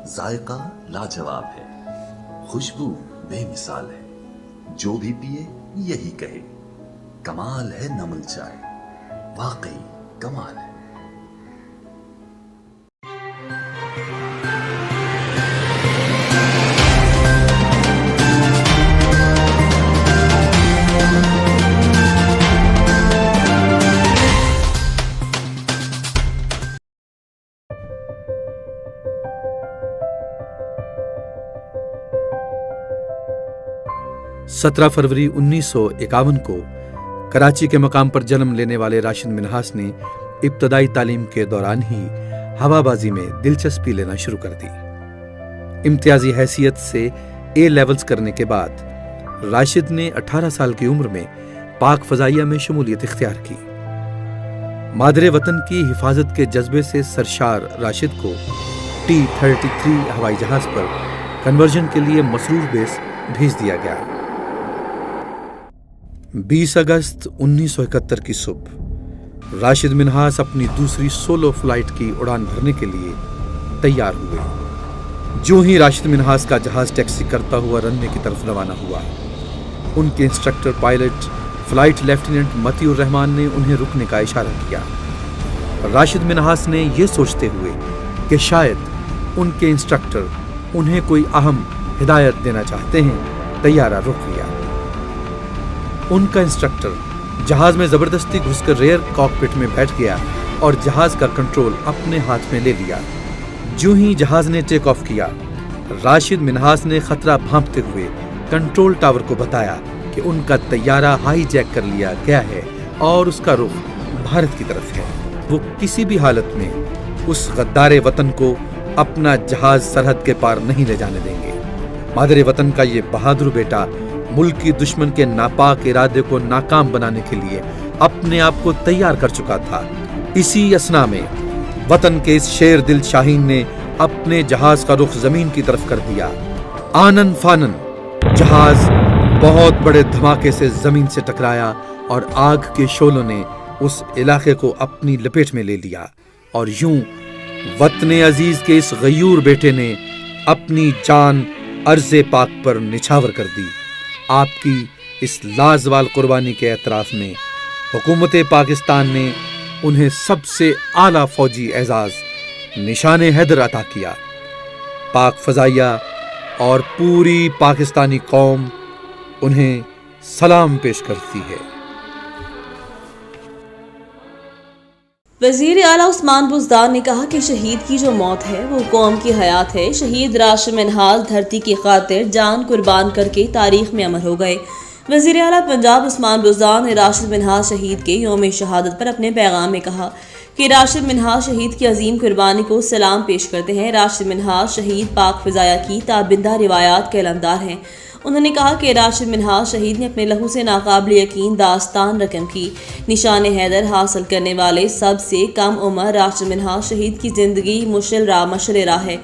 ذائقہ لاجواب ہے، خوشبو بے مثال ہے، جو بھی پیے یہی کہے کمال ہے نمل چائے، واقعی کمال ہے۔ سترہ فروری 1951 کو کراچی کے مقام پر جنم لینے والے راشد منہاس نے ابتدائی تعلیم کے دوران ہی ہوا بازی میں دلچسپی لینا شروع کر دی۔ امتیازی حیثیت سے اے لیولز کرنے کے بعد راشد نے 18 سال کی عمر میں پاک فضائیہ میں شمولیت اختیار کی۔ مادر وطن کی حفاظت کے جذبے سے سرشار راشد کو T-33 ہوائی جہاز پر کنورژن کے لیے مسرور بیس بھیج دیا گیا۔ 20 اگست 1971 کی صبح راشد منہاس اپنی دوسری سولو فلائٹ کی اڑان بھرنے کے لیے تیار ہوئے۔ جو ہی راشد منہاس کا جہاز ٹیکسی کرتا ہوا رنوے کی طرف روانہ ہوا، ان کے انسٹرکٹر پائلٹ فلائٹ لیفٹیننٹ متی الرحمان نے انہیں رکنے کا اشارہ کیا۔ راشد منہاس نے یہ سوچتے ہوئے کہ شاید ان کے انسٹرکٹر انہیں کوئی اہم ہدایت دینا چاہتے ہیں، طیارہ روک لیا۔ ان کا انسٹرکٹر جہاز میں زبردستی گھس کر ریئر کاکپٹ میں بیٹھ گیا اور جہاز کا کنٹرول اپنے ہاتھ میں لے لیا۔ جو ہی جہاز نے ٹیک آف کیا، راشد منہاس نے خطرہ بھانپتے ہوئے کنٹرول ٹاور کو بتایا کہ ان کا طیارہ ہائی جیک کر لیا گیا ہے اور اس کا رخ بھارت کی طرف ہے۔ وہ کسی بھی حالت میں اس غدار وطن کو اپنا جہاز سرحد کے پار نہیں لے جانے دیں گے۔ مادر وطن کا یہ بہادر بیٹا ملک کی دشمن کے ناپاک ارادے کو ناکام بنانے کے لیے اپنے آپ کو تیار کر چکا تھا۔ اسی اثنا میں وطن کے اس شیر دل شاہین نے اپنے جہاز کا رخ زمین کی طرف کر دیا۔ آنن فانن جہاز بہت بڑے دھماکے سے زمین سے ٹکرایا اور آگ کے شعلوں نے اس علاقے کو اپنی لپیٹ میں لے لیا، اور یوں وطن عزیز کے اس غیور بیٹے نے اپنی جان ارض پاک پر نچھاور کر دی۔ آپ کی اس لازوال قربانی کے اعتراف میں حکومت پاکستان نے انہیں سب سے اعلیٰ فوجی اعزاز نشان حیدر عطا کیا۔ پاک فضائیہ اور پوری پاکستانی قوم انہیں سلام پیش کرتی ہے۔ وزیر اعلیٰ عثمان بزدار نے کہا کہ شہید کی جو موت ہے وہ قوم کی حیات ہے۔ شہید راشد منہاس دھرتی کی خاطر جان قربان کر کے تاریخ میں امر ہو گئے۔ وزیر اعلیٰ پنجاب عثمان بزدار نے راشد منہاس شہید کے یوم شہادت پر اپنے پیغام میں کہا کہ راشد منہاس شہید کی عظیم قربانی کو سلام پیش کرتے ہیں۔ راشد منہاس شہید پاک فضائیہ کی تابندہ روایات کے علمدار ہیں۔ انہوں نے کہا کہ راشد منہاس شہید نے اپنے لہو سے ناقابل یقین داستان رقم کی۔ نشان حیدر حاصل کرنے والے سب سے کم عمر راشد منہاس شہید کی زندگی مشعل راہ ہے۔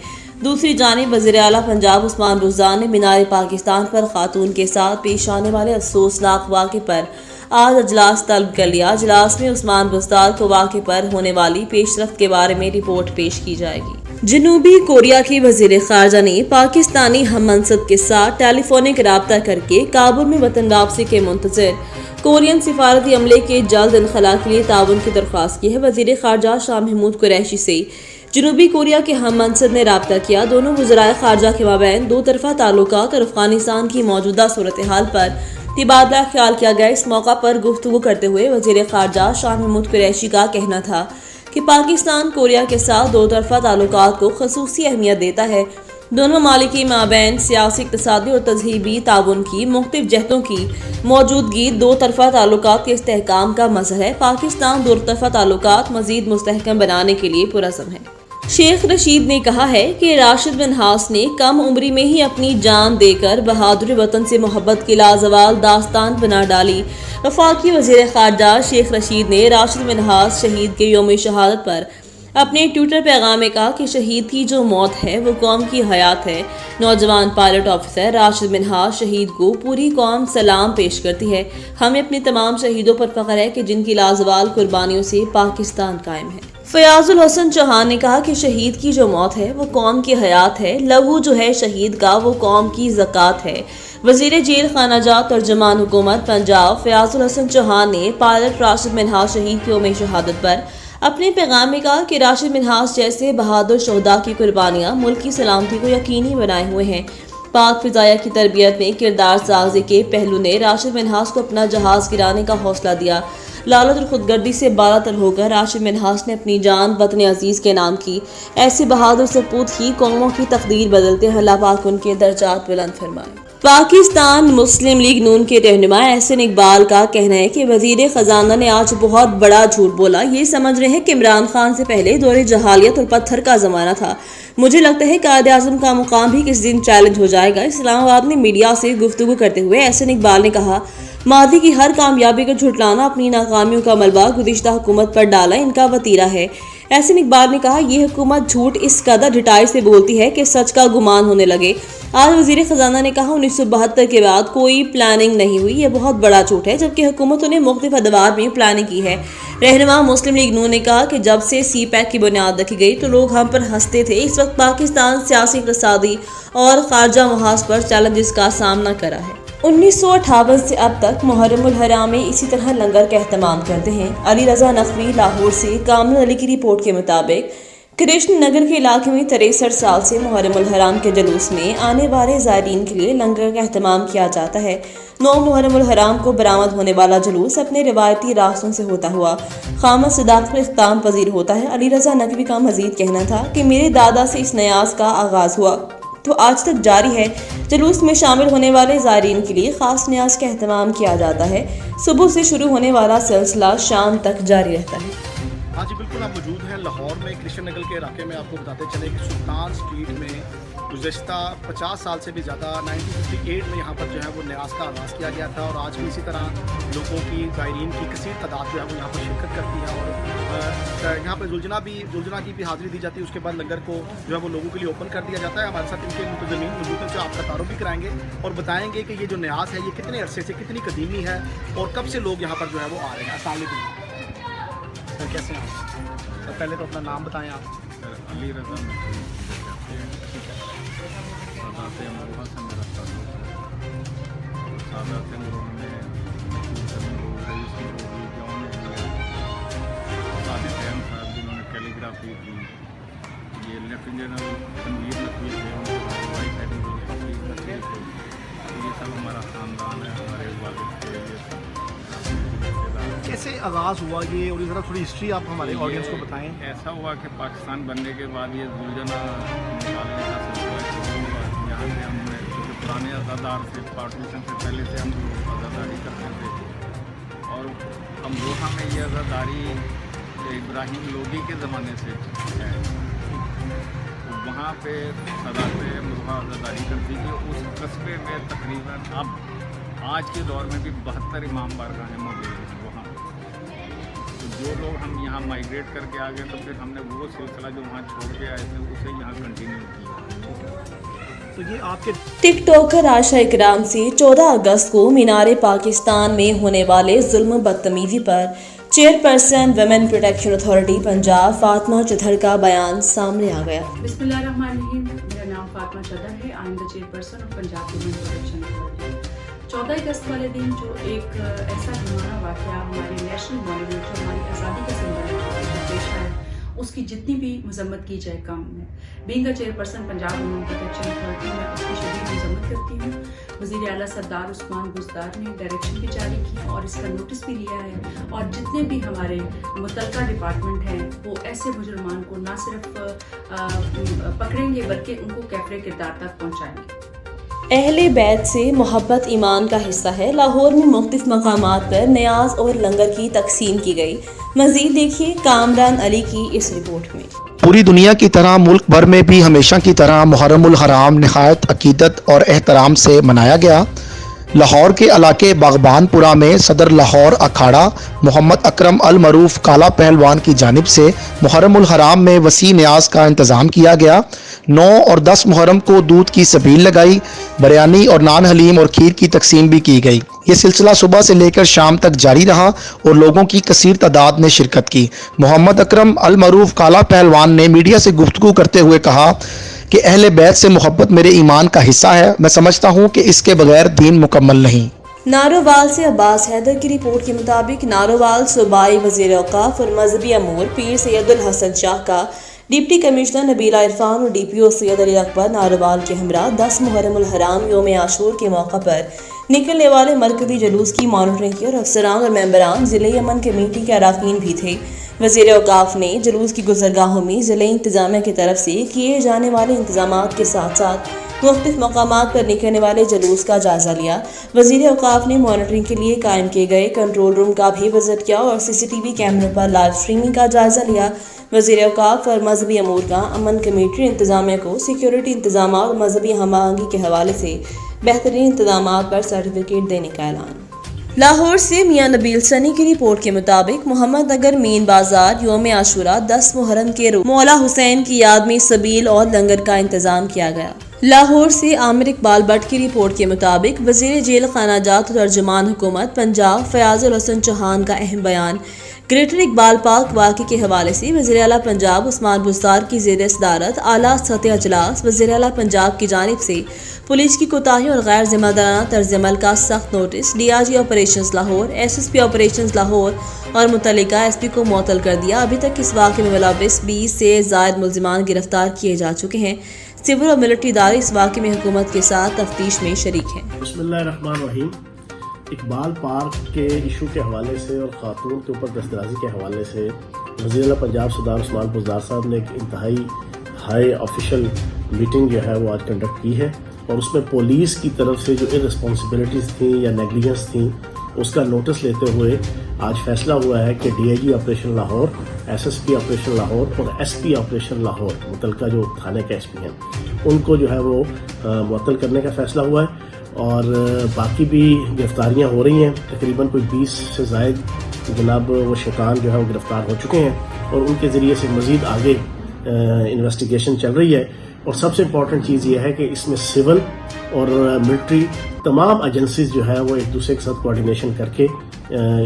دوسری جانب وزیر اعلیٰ پنجاب عثمان بزدار نے مینار پاکستان پر خاتون کے ساتھ پیش آنے والے افسوسناک واقعے پر آج اجلاس طلب کر لیا۔ اجلاس میں عثمان بزدار کو واقعے پر ہونے والی پیش رفت کے بارے میں رپورٹ پیش کی جائے گی۔ جنوبی کوریا کی وزیر خارجہ نے پاکستانی ہم منصب کے ساتھ ٹیلی فونک رابطہ کر کے کابل میں وطن واپسی کے منتظر کورین سفارتی عملے کے جلد انخلاء کے لیے تعاون کی درخواست کی ہے۔ وزیر خارجہ شاہ محمود قریشی سے جنوبی کوریا کے ہم منصب نے رابطہ کیا۔ دونوں وزرائے خارجہ کے مابین دو طرفہ تعلقات اور افغانستان کی موجودہ صورتحال پر تبادلہ خیال کیا گیا۔ اس موقع پر گفتگو کرتے ہوئے وزیر خارجہ شاہ محمود قریشی کا کہنا تھا کہ پاکستان کوریا کے ساتھ دو طرفہ تعلقات کو خصوصی اہمیت دیتا ہے۔ دونوں ممالک کے مابین سیاسی، اقتصادی اور تہذیبی تعاون کی مختلف جہتوں کی موجودگی دو طرفہ تعلقات کے استحکام کا مظہر ہے۔ پاکستان دو طرفہ تعلقات مزید مستحکم بنانے کے لیے پرعزم ہے۔ شیخ رشید نے کہا ہے کہ راشد منہاس نے کم عمری میں ہی اپنی جان دے کر بہادر وطن سے محبت کی لازوال داستان بنا ڈالی۔ وفاقی وزیر خارجہ شیخ رشید نے راشد منہاس شہید کے یوم شہادت پر اپنے ٹویٹر پیغام میں کہا کہ شہید کی جو موت ہے وہ قوم کی حیات ہے۔ نوجوان پائلٹ آفیسر راشد منہاس شہید کو پوری قوم سلام پیش کرتی ہے۔ ہمیں اپنے تمام شہیدوں پر فخر ہے کہ جن کی لازوال قربانیوں سے پاکستان قائم ہے۔ फयाजुल हसन चौहान ने कहा कि शहीद की जो मौत है वो कौम की हयात है, लहू जो है शहीद का वो कौम की ज़कात है। वज़ीर जेल खानाजात तर्जुमान हुकूमत पंजाब फयाजुल हसन चौहान ने पायलट राशिद मिन्हाज शहीद की यौम शहादत पर अपने पैगाम में कहा कि राशिद मिन्हाज जैसे बहादुर शहदा की कुर्बानियाँ मुल्क की सलामती को यकीनी बनाए हुए हैं। पाक फिजाया की तरबियत में किरदार साजी के पहलू ने राशिद मिन्हाज को अपना जहाज गिराने का हौसला दिया। लालच और खुदगर्दी से बालातर होकर राशिद मिन्हाज ने अपनी जान वतन अजीज के नाम की। ऐसे बहादुर सपूत ही कौमों की तकदीर बदलते हैं। अल्लाह पाक उनके दर्जात बुलंद फरमाए। पाकिस्तान मुस्लिम लीग नून के रहनुमा एहसन इकबाल का कहना है कि वजीर खजाना ने आज बहुत बड़ा झूठ बोला। ये समझ रहे हैं कि इमरान खान से पहले दौरे जहालियत और पत्थर का जमाना था। मुझे लगता है कायदे आज़म का मुकाम भी किस दिन चैलेंज हो जाएगा। इस्लामाबाद में मीडिया से गुफ्तगू करते हुए एहसन इकबाल ने कहा, मादी की हर कामयाबी को झुटलाना अपनी नाकामियों का मलबा गुज़िश्ता हुकूमत पर डाला इनका वतीरा है। एहसन इकबाल ने कहा, यह हुकूमत झूठ इस कदर ढिठाई से बोलती है कि सच का गुमान होने लगे। आज वजीर खजाना ने कहा 1972 के बाद कोई प्लानिंग नहीं हुई, यह बहुत बड़ा झूठ है, जबकि हुकूमतों ने मुख्तलिफ अदवार में प्लानिंग की है। रहनुमा मुस्लिम लीग नून ने कहा कि जब से सी पैक की बुनियाद रखी गई तो लोग हम पर हंसते थे। इस वक्त पाकिस्तान सियासी, इक़्तिसादी और खारजा महाज पर चैलेंजेस का सामना करा है। 1958 से अब तक मुहर्रमुल हराम में इसी तरह लंगर का एहतमाम करते हैं। अली रजा नकवी लाहौर से कामरान अली की रिपोर्ट के मुताबिक कृष्ण नगर के इलाके में 63 साल से मुहर्रमुल हराम के जुलूस में आने वाले ज़ायरीन के लिए लंगर का एहतमाम किया जाता है। 9 मुहर्रमुल हराम को बरामद होने वाला जुलूस अपने रिवायती रास्तों से होता हुआ खामद सदाकत में इख्तिताम पजीर होता है। अली रजा नकवी का मजीद कहना था कि मेरे दादा से इस न्याज का आगाज़ हुआ तो आज तक जारी है। जुलूस में शामिल होने वाले ज़ायरीन के लिए ख़ास न्याज का एहतमाम किया जाता है। सुबह से शुरू होने वाला सिलसिला शाम तक जारी रहता है। हाँ जी बिल्कुल, आप मौजूद हैं लाहौर में कृष्ण नगर के इलाके में। आपको बताते चले कि सुल्तान स्ट्रीट में गुज़श्ता 50 साल से भी ज़्यादा 1958 में यहाँ पर जो है वो न्याज का आगाज़ किया गया था और आज भी इसी तरह लोगों की ज़ायरीन की कसीर तादाद जो है वो यहाँ पर शिरकत करती है और यहाँ पर जुलजना की भी हाज़िरी दी जाती है। उसके बाद लंगर को जो है वो लोगों के लिए ओपन कर दिया जाता है। हमारे साथ इनके मुतज़मीन मौजूद हैं, जो आपका तारुफ भी कराएंगे और बताएंगे कि ये जो न्याज है ये कितने अरसे से, कितनी कदीमी है और कब से लोग यहाँ पर जो है वो आ रहे हैं। अस्सलाम वालेकुम सर, कैसे हैं आप? सर पहले तो अपना नाम बताएं आप। अली रजा सदा से अमरोहा से मेरा सादा से उन्होंने साहब जिन्होंने कैलीग्राफी की, ये लेफ्टिनेंट जनरल तनवीर नकवी थे, वाइस एडमिरल थे, ये सब हमारा ख़ानदान है, हमारे वालिद थे। ये कैसे आगाज़ हुआ ये और ज़रा थोड़ी हिस्ट्री आप हमारे ऑडियंस को बताएं। ऐसा हुआ कि पाकिस्तान बनने के बाद ये जुलझना निकालने का सिलसिला शुरू हुआ। यहाँ से हमने क्योंकि पुराने आज़ादार से पार्टीशन से पहले से हम आज़ादारी करते थे और अमरोहा में ये आज़ादारी इब्राहिम लोदी के ज़माने से है। तो वहाँ पे सदा से अमरोहा आज़ादारी करती थी। उस कस्बे में तकरीबन अब आज के दौर में भी 72 इमाम बारगाहें मौजूद हैं वहाँ। तो जो लोग हम यहाँ माइग्रेट करके आ गए तो फिर हमने वो सिलसिला जो वहाँ छोड़ के आए थे उसे यहाँ कंटिन्यू किया। तो ये आपके टिकटॉकर आशा इकराम से 14 अगस्त को मीनार पाकिस्तान में होने वाले जुल्म बदतमीजी पर chairperson women protection authority Punjab Fatima Chaudhar का बयान सामने आ गया। बिस्मिल्लाहिर्रहमानिर्रहीम, मेरा नाम फातिमा चौधर है। I am the chairperson of Punjab women protection authority. 14 अगस्त वाले दिन जो एक ऐसा घिनौना वाक़या हमारे नेशनल मॉन्यूमेंट जो हमारी आज़ादी का सिंबल है पेश आया, उसकी जितनी भी मजम्मत की जाए कम है। Being a chairperson Punjab women protection authority में उसकी शदीद मजम्मत करती हूँ। वज़ीर आला सरदार उस्मान बुज़दार ने डायरेक्शन भी जारी की और इसका नोटिस भी लिया है और जितने भी हमारे मुतल्लिका डिपार्टमेंट हैं वो ऐसे मुजरमान को ना सिर्फ पकड़ेंगे बल्कि उनको कैफरे किरदार तक पहुँचाएंगे। अहले बैत से मोहब्बत ईमान का हिस्सा है। लाहौर में मुख्तलिफ मकामात पर न्याज और लंगर की तकसीम की गई। मज़ीद देखिए कामरान अली की इस रिपोर्ट में। पूरी दुनिया की तरह मुल्क भर में भी हमेशा की तरह मुहर्रमुल हराम निहायत अकीदत और एहतराम से मनाया गया। लाहौर के इलाके बागबान पुरा में सदर लाहौर अखाड़ा मोहम्मद अकरम अल मरूफ काला पहलवान की जानिब से मुहर्रम उल हराम में वसी न्याज का इंतज़ाम किया गया। 9 और 10 मुहर्रम को दूध की सबील लगाई, बिरयानी और नान हलीम और खीर की तकसीम भी की गई। ये सिलसिला सुबह से लेकर शाम तक जारी रहा और लोगों की कसीर तादाद ने शिरकत की। मोहम्मद अकरम अल मरूफ काला पहलवान ने मीडिया से गुफ्तगू करते हुए कहा कि अहले बैत से मोहब्बत मेरे ईमान का हिस्सा है। मैं समझता हूँ कि इसके बगैर दीन मुकम्मल नहीं। नारोवाल से अब्बास हैदर की रिपोर्ट के मुताबिक नारोवाल सूबाई वज़ीर औक़ाफ़ और मजहबी अमूर पीर सैयदुल हसन शाह का डिप्टी कमिश्नर नबीला इरफान और DPO सैयद अली अकबर नारोवाल के हमरा 10 मुहर्रम उल हराम योम आशूर के मौका पर निकलने वाले मरकजी जुलूस की मॉनिटरिंग की और अफसरान और मेंबरान ज़िले यमन कमेटी के अरकान भी थे। वज़ीर औक़ाफ़ ने जुलूस की गुज़रगाहों में ज़िले इंतज़ामिया की तरफ से किए जाने वाले इंतज़ामात के साथ साथ मुख्तलिफ मकामात पर निकलने वाले जुलूस का जायज़ा लिया। वज़ीर औक़ाफ़ ने मॉनिटरिंग के लिए कायम किए गए कंट्रोल रूम का भी विज़िट किया और CCTV कैमरों पर लाइव स्ट्रीमिंग का जायज़ा लिया। वज़ीर औक़ाफ़ और मजहबी अमूर का अमन कमेटी इंतज़ामिया को सिक्योरिटी इंतज़ाम और मजहबी हम आहंगी के हवाले से बेहतरीन इंतज़ामात पर सर्टिफिकेट देने का ऐलान। लाहौर से मियां नबील सनी की रिपोर्ट के मुताबिक मोहम्मद नगर मेन बाजार योम आशूरा 10 मुहर्रम के रोज़ मौला हुसैन की याद में सबील और लंगर का इंतजाम किया गया। लाहौर से आमिर इकबाल भट्ट की रिपोर्ट के मुताबिक वज़ीर जेल खानाजात और तर्जुमान हुकूमत पंजाब फयाजुल हसन चौहान का अहम बयान ग्रेटर इकबाल पार्क वाक़े के हवाले से वज़ीर आला पंजाब उस्मान बुज़दार की ज़ेर सदारत आला सतह अजलास वज़ीर आला पंजाब की जानिब से पुलिस की कोताही और गैर ज़िम्मेदाराना तर्ज़ अमल का सख्त notice DIG operations Lahore SSP operations Lahore और मुतल्लिका SP को मुअत्तल कर दिया। अभी तक इस वाक़े में मुलव्विस 20 से ज़ायद मुल्ज़िमान गिरफ्तार किए जा चुके हैं। सिविल और मिलिट्री इदारे इस वाक़े में हुकूमत के साथ तफ्तीश में शरीक हैं। बिस्मिल्लाहिर्रहमानिर्रहीम। इकबाल पार्क के इशू के हवाले से और ख़ातून के ऊपर दस्तराजी के हवाले से वज़ीर आला पंजाब सरदार उस्मान बुज़दार साहब ने एक इंतहाई हाई ऑफिशियल मीटिंग जो है वो आज कंडक्ट की है और उसमें पुलिस की तरफ से जो इररिस्पॉन्सिबिलिटीज़ थी या नेग्लिजेंस थी उसका नोटिस लेते हुए आज फैसला हुआ है कि DIG operation Lahore, SSP operation Lahore और SP ऑपरेशन लाहौर मुतलका जो थाने के SP हैं उनको जो है वो मुअत्तल करने का फैसला हुआ है और बाकी भी गिरफ्तारियां हो रही हैं। तकरीबन कोई 20 से ज़ायद जनाब वो शिकान जो है वो गिरफ्तार हो चुके हैं और उनके ज़रिए से मज़ीद आगे इन्वेस्टिगेशन चल रही है। और सबसे इम्पॉर्टेंट चीज़ ये है कि इसमें सिविल और मिलिट्री तमाम एजेंसीज जो है वो एक दूसरे के साथ कोऑर्डिनेशन करके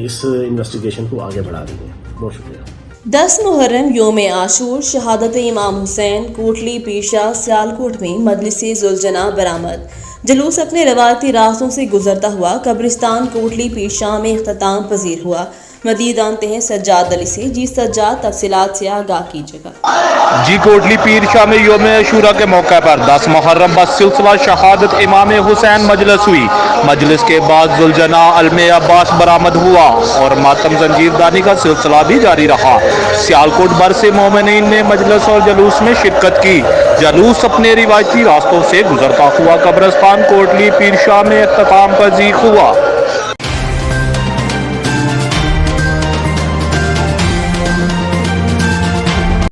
इस इन्वेस्टिगेशन को आगे बढ़ा रही हैं। बहुत शुक्रिया। 10 मुहर्रम योम आशूर शहादत इमाम हुसैन कोटली पीरशाह सियालकोट में मजलिस जुलजना बरामद। जुलूस अपने रवायती रास्तों से गुजरता हुआ कब्रिस्तान कोटली पीरशाह में इख्तिताम पजीर हुआ। मज़ीद जानते हैं सज्जाद अली से। जी सज्जाद, तफसीलात से आगाह कीजिएगा। जी, कोटली पीरशाह में योम आशूरा के मौके पर 10 मुहर्रम बसिलसिला शहादत इमाम हुसैन मजलिस हुई। मजलिस के बाद जुलजना अलमे अब्बास बरामद हुआ और मातम जंजीरदानी का सिलसिला भी जारी रहा। सियालकोट भर से मोमिनीन ने मजलिस और जलूस में शिरकत की। जलूस अपने रिवायती रास्तों से गुजरता हुआ कब्रिस्तान कोटली पीरशाह में इख्तिताम पजीर हुआ।